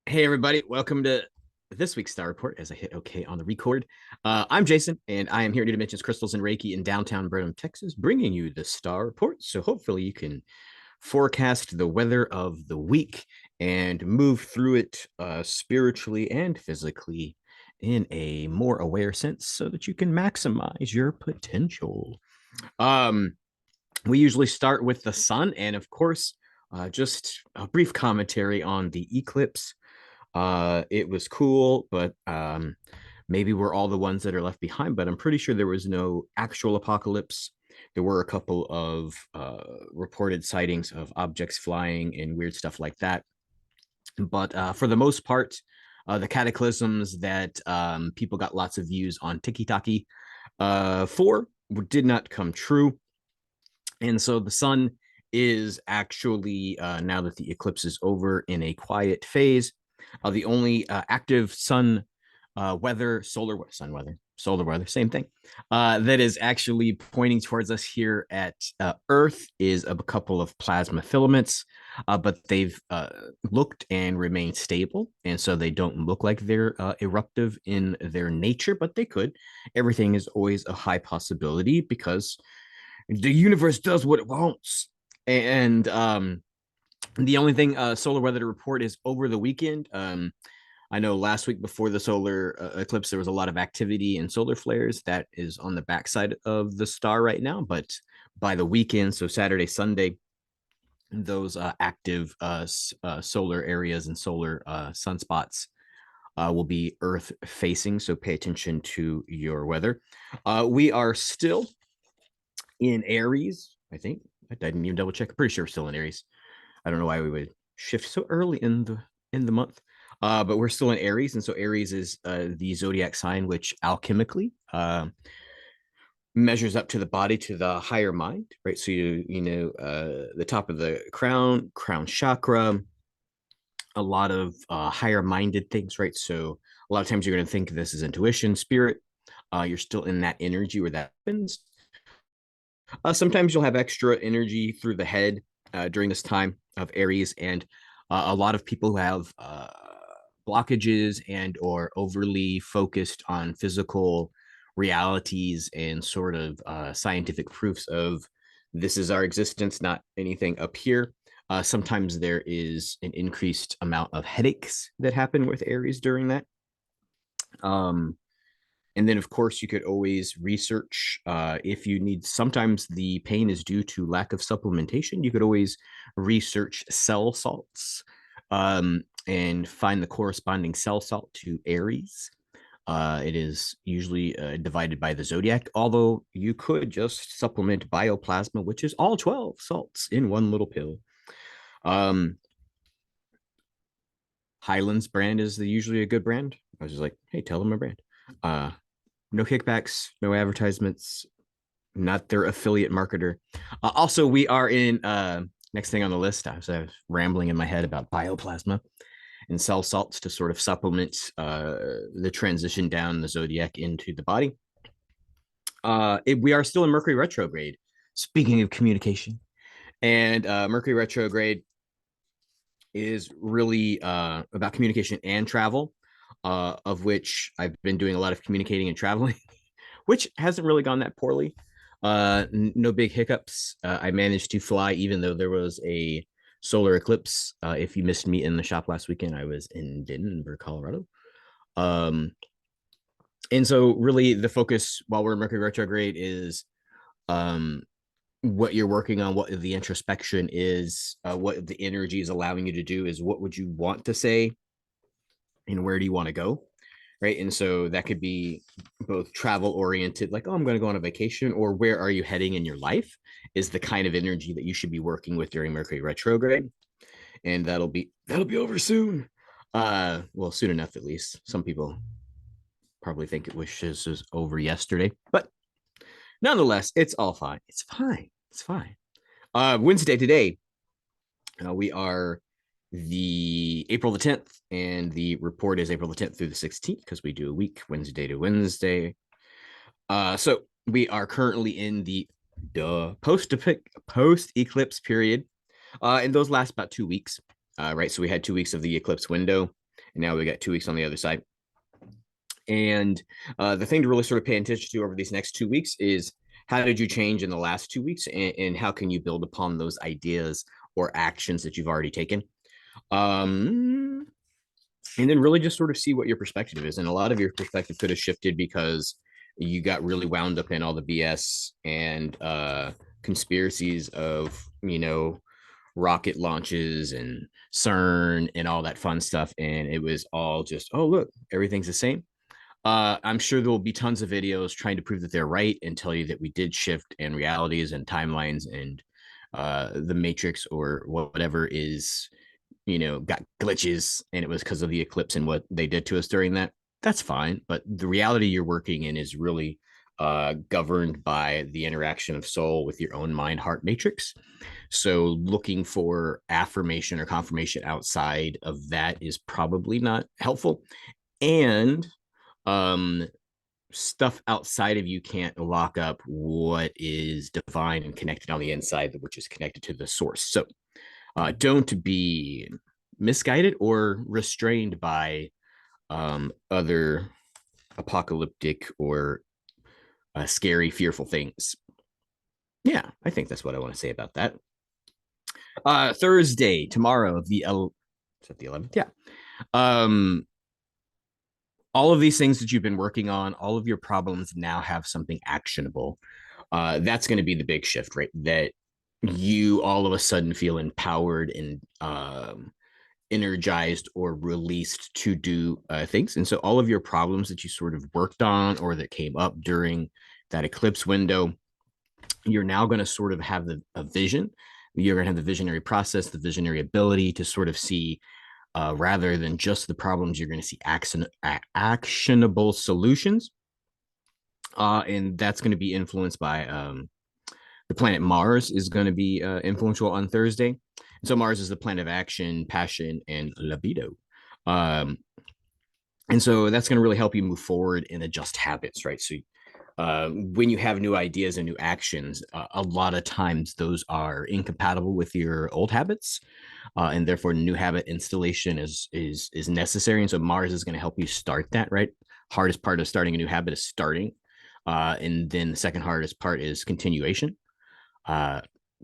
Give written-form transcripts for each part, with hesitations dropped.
Hey, everybody. Welcome to this week's Star Report as I hit OK on the record. I'm Jason, and I am here at New Dimensions Crystals and Reiki in downtown Brenham, Texas, bringing you the Star Report. So hopefully you can forecast the weather of the week and move through it spiritually and physically in a more aware sense so that you can maximize your potential. Um, we usually start with the sun, and of course, just a brief commentary on the eclipse. It was cool, but maybe we're all the ones that are left behind. But I'm pretty sure there was no actual apocalypse. There were a couple of reported sightings of objects flying and weird stuff like that. But for the most part, the cataclysms that people got lots of views on TikTok for did not come true. And so the sun is actually, now that the eclipse is over, in a quiet phase. The only active sun weather, solar weather, same thing, that is actually pointing towards us here at Earth is a couple of plasma filaments, but they've looked and remained stable. And so they don't look like they're eruptive in their nature, but they could. Everything is always a high possibility because the universe does what it wants. And the only thing solar weather to report is over the weekend. I know last week before the solar eclipse, there was a lot of activity in solar flares. That is on the backside of the star right now. But by the weekend, so Saturday, Sunday, those active solar areas and solar sunspots will be Earth facing. So pay attention to your weather. We are still in Aries, I think. I didn't even double check. I'm pretty sure we're still in Aries. I don't know why we would shift so early in the month. But we're still in Aries, and so Aries is the zodiac sign which alchemically measures up to the body, to the higher mind, right? So the top of the crown chakra, a lot of higher minded things, right? So a lot of times you're going to think this is intuition, spirit. You're still in that energy where that happens. Sometimes you'll have extra energy through the head during this time of Aries, and a lot of people who have blockages and or overly focused on physical realities and sort of scientific proofs of this is our existence, not anything up here. Sometimes there is an increased amount of headaches that happen with Aries during that. Um, and then, of course, you could always research if you need. Sometimes the pain is due to lack of supplementation. You could always research cell salts and find the corresponding cell salt to Aries. It is usually divided by the zodiac, although you could just supplement bioplasma, which is all 12 salts in one little pill. Um, Highlands brand is usually a good brand. I was just like, hey, tell them my brand. Uh, no kickbacks, no advertisements, not their affiliate marketer. Also, we are in next thing on the list. I was rambling in my head about bioplasma and cell salts to sort of supplement the transition down the zodiac into the body. We are still in Mercury retrograde. Speaking of communication, and Mercury retrograde is really about communication and travel, of which I've been doing a lot of communicating and traveling, which hasn't really gone that poorly. No big hiccups. I managed to fly even though there was a solar eclipse. If you missed me in the shop last weekend, I was in Denver, Colorado. Um, and so really the focus while we're in Mercury retrograde is um, what you're working on, what the introspection is, what the energy is allowing you to do is what would you want to say and where do you want to go, right? And so that could be both travel oriented, like, oh, I'm going to go on a vacation, or where are you heading in your life is the kind of energy that you should be working with during Mercury retrograde. And that'll be over soon. Well, soon enough, at least. Some people probably think it was over yesterday, but nonetheless, it's all fine. It's fine. It's fine. Wednesday today, we are the April the 10th, and the report is April the 10th through the 16th because we do a week, Wednesday to Wednesday. So we are currently in the post eclipse period, and those last about 2 weeks. Right, so we had 2 weeks of the eclipse window, and now we got 2 weeks on the other side. And the thing to really sort of pay attention to over these next 2 weeks is how did you change in the last 2 weeks, and how can you build upon those ideas or actions that you've already taken. Um, and then really just sort of see what your perspective is. And a lot of your perspective could have shifted because you got really wound up in all the BS and conspiracies of, rocket launches and CERN and all that fun stuff. And it was all just, oh, look, everything's the same. I'm sure there will be tons of videos trying to prove that they're right and tell you that we did shift in realities and timelines, and the matrix or whatever is, got glitches, and it was because of the eclipse and what they did to us during that. That's fine. But the reality you're working in is really governed by the interaction of soul with your own mind heart matrix. So looking for affirmation or confirmation outside of that is probably not helpful. And um stuff outside of you can't lock up what is divine and connected on the inside, which is connected to the source. So don't be misguided or restrained by other apocalyptic or scary, fearful things. Yeah, I think that's what I want to say about that. Thursday, tomorrow, is that the 11th? Yeah. All of these things that you've been working on, all of your problems now have something actionable. That's going to be the big shift, right? That you all of a sudden feel empowered and energized or released to do things. And so all of your problems that you sort of worked on or that came up during that eclipse window, you're now going to sort of have a vision. You're going to have the visionary process, the visionary ability to sort of see, rather than just the problems, you're going to see actionable solutions. And that's going to be influenced by the planet Mars is going to be influential on Thursday. And so Mars is the planet of action, passion, and libido. And so that's going to really help you move forward and adjust habits, right? So when you have new ideas and new actions, a lot of times those are incompatible with your old habits, and therefore new habit installation is necessary. And so Mars is going to help you start that, right? Hardest part of starting a new habit is starting, and then the second hardest part is continuation.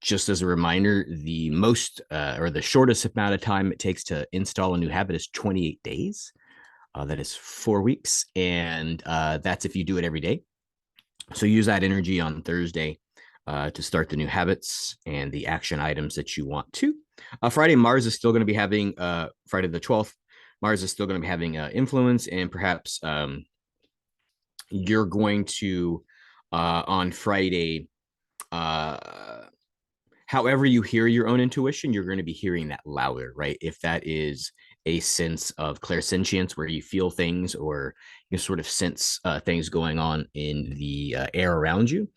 Just as a reminder, the most or the shortest amount of time it takes to install a new habit is 28 days. That is 4 weeks, and that's if you do it every day. So use that energy on Thursday to start the new habits and the action items that you want to. Friday, Mars is still going to be having, Friday the 12th, Mars is still going to be having influence, and perhaps you're going to, on Friday, however you hear your own intuition, you're going to be hearing that louder, right? If that is a sense of clairsentience where you feel things or you sort of sense things going on in the air around you,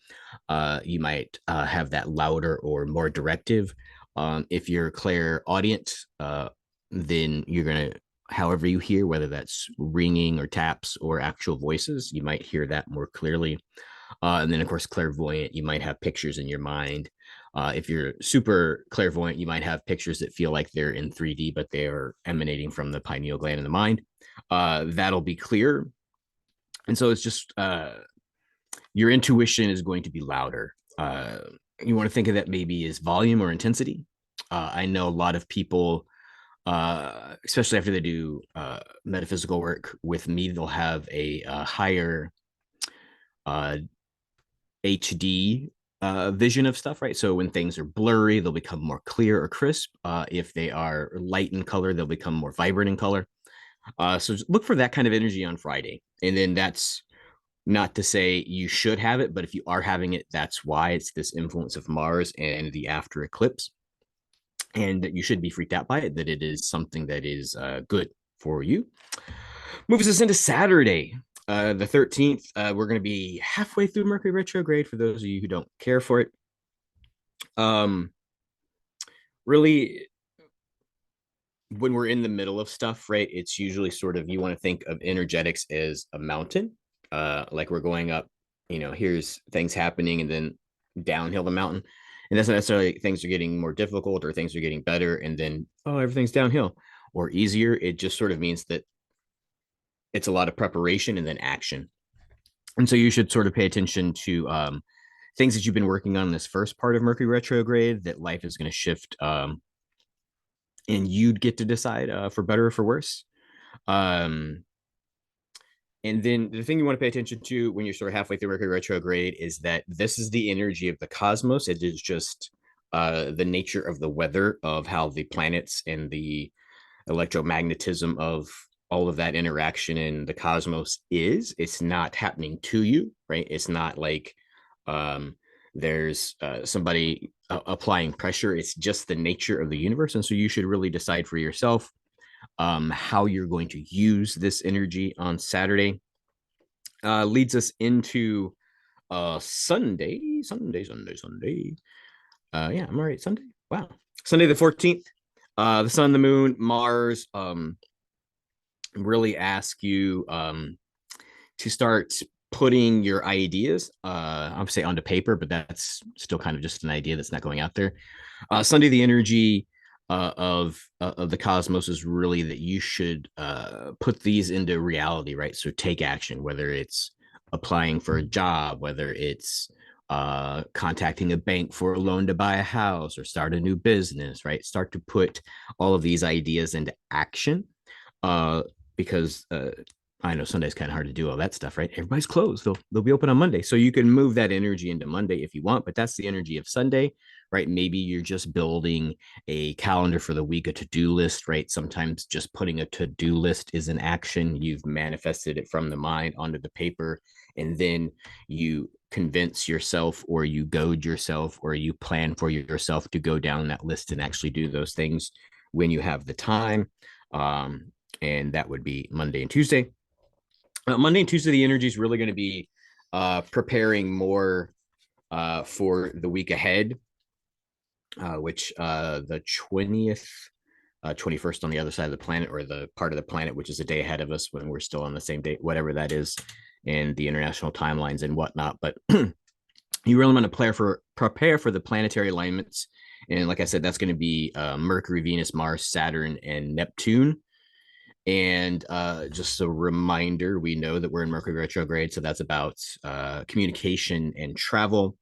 you might have that louder or more directive. If you're clairaudient, then you're going to, however you hear, whether that's ringing or taps or actual voices, you might hear that more clearly. And then, of course, clairvoyant, you might have pictures in your mind. If you're super clairvoyant, you might have pictures that feel like they're in 3D, but they are emanating from the pineal gland in the mind. That'll be clear. And so it's just your intuition is going to be louder. You want to think of that maybe as volume or intensity. I know a lot of people, especially after they do metaphysical work with me, they'll have a higher HD vision of stuff, right? So when things are blurry, they'll become more clear or crisp. If they are light in color, they'll become more vibrant in color. So look for that kind of energy on Friday. And then that's not to say you should have it, but if you are having it, that's why. It's this influence of Mars and the after eclipse. And you should be freaked out by it, that it is something that is good for you. Moves us into Saturday, the 13th. We're going to be halfway through Mercury retrograde for those of you who don't care for it. Really, when we're in the middle of stuff, right, it's usually sort of, you want to think of energetics as a mountain. Like we're going up, here's things happening, and then downhill the mountain. And that's not necessarily things are getting more difficult or things are getting better, and then, oh, everything's downhill. or easier. It just sort of means that it's a lot of preparation and then action. And so you should sort of pay attention to things that you've been working on in this first part of Mercury retrograde that life is going to shift, and you'd get to decide for better or for worse. Um, and then the thing you want to pay attention to when you're sort of halfway through Mercury retrograde is that this is the energy of the cosmos. It is just the nature of the weather of how the planets and the electromagnetism of all of that interaction in the cosmos is. It's not happening to you, right? It's not like um, there's somebody applying pressure. It's just the nature of the universe. And so you should really decide for yourself how you're going to use this energy on Saturday. Leads us into Sunday. Yeah, I'm all right. Sunday. Wow. Sunday the 14th. The sun, the moon, Mars really ask you to start putting your ideas, I would say onto paper, but that's still kind of just an idea that's not going out there. Sunday, the energy of the cosmos is really that you should put these into reality, right? So take action, whether it's applying for a job, whether it's contacting a bank for a loan to buy a house or start a new business, right? Start to put all of these ideas into action, because I know Sunday's kind of hard to do all that stuff, right? Everybody's closed. They'll be open on Monday. So you can move that energy into Monday if you want, but that's the energy of Sunday, right? Maybe you're just building a calendar for the week, a to-do list, right? Sometimes just putting a to-do list is an action. You've manifested it from the mind onto the paper, and then you convince yourself or you goad yourself or you plan for yourself to go down that list and actually do those things when you have the time. And that would be Monday and Tuesday. Monday and Tuesday, the energy is really going to be preparing more for the week ahead, which the 20th, 21st on the other side of the planet, or the part of the planet which is a day ahead of us when we're still on the same date, whatever that is, in the international timelines and whatnot. But you really want to prepare for the planetary alignments. And like I said, that's going to be Mercury, Venus, Mars, Saturn, and Neptune. And just a reminder, we know that we're in Mercury retrograde, so that's about communication and travel.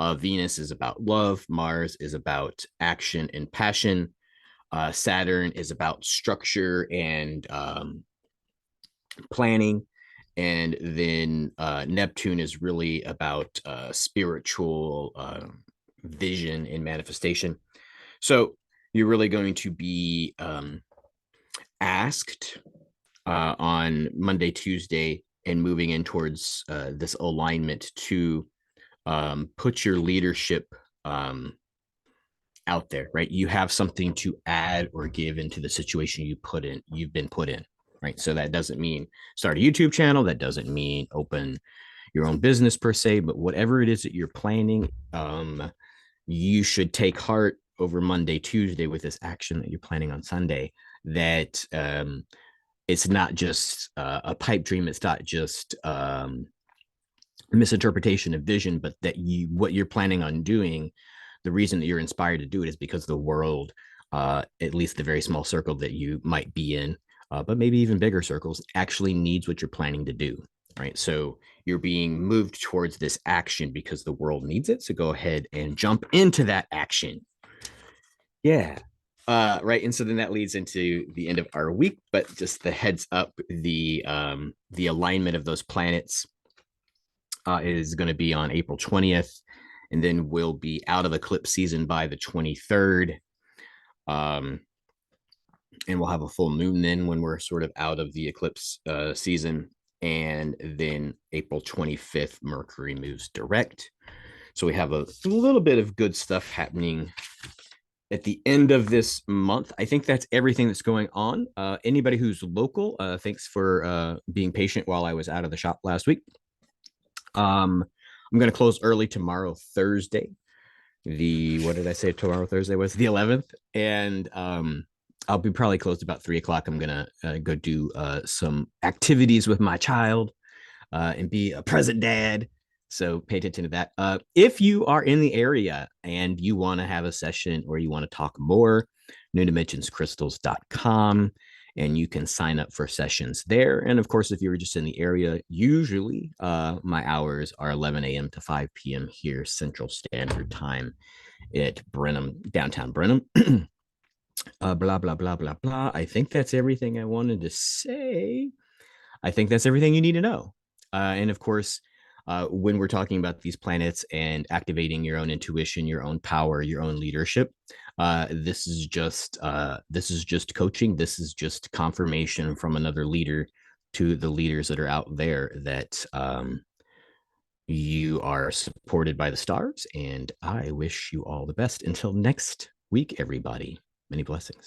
Venus is about love. Mars is about action and passion. Saturn is about structure and planning. And then Neptune is really about spiritual vision and manifestation. So you're really going to be asked on Monday, Tuesday, and moving in towards this alignment to put your leadership out there, right? You have something to add or give into the situation you've been put in, right? So that doesn't mean start a YouTube channel. That doesn't mean open your own business per se, but whatever it is that you're planning, you should take heart over Monday, Tuesday with this action that you're planning on Sunday. That it's not just a pipe dream. It's not just misinterpretation of vision, but that what you're planning on doing, the reason that you're inspired to do it is because the world, at least the very small circle that you might be in, but maybe even bigger circles, actually needs what you're planning to do, right? So you're being moved towards this action because the world needs it. So go ahead and jump into that action. Yeah. Right. And so then that leads into the end of our week, but just the heads up, the alignment of those planets is going to be on April 20th, and then we'll be out of eclipse season by the 23rd. And we'll have a full moon then when we're sort of out of the eclipse season. And then April 25th, Mercury moves direct. So we have a little bit of good stuff happening at the end of this month. I think that's everything that's going on. Anybody who's local, thanks for being patient while I was out of the shop last week. I'm going to close early tomorrow, Thursday. What did I say tomorrow, Thursday was the 11th. And I'll be probably closed about 3:00. I'm going to go do some activities with my child and be a present dad. So pay attention to that. If you are in the area and you want to have a session or you want to talk more, newdimensionscrystals.com, and you can sign up for sessions there. And of course, if you're just in the area, usually my hours are 11 a.m. to 5 p.m. here Central Standard Time at Brenham, downtown Brenham. Blah, blah, blah, blah, blah. I think that's everything I wanted to say. I think that's everything you need to know. And of course, when we're talking about these planets and activating your own intuition, your own power, your own leadership, this is just coaching. This is just confirmation from another leader to the leaders that are out there that you are supported by the stars. And I wish you all the best. Until next week, everybody. Many blessings.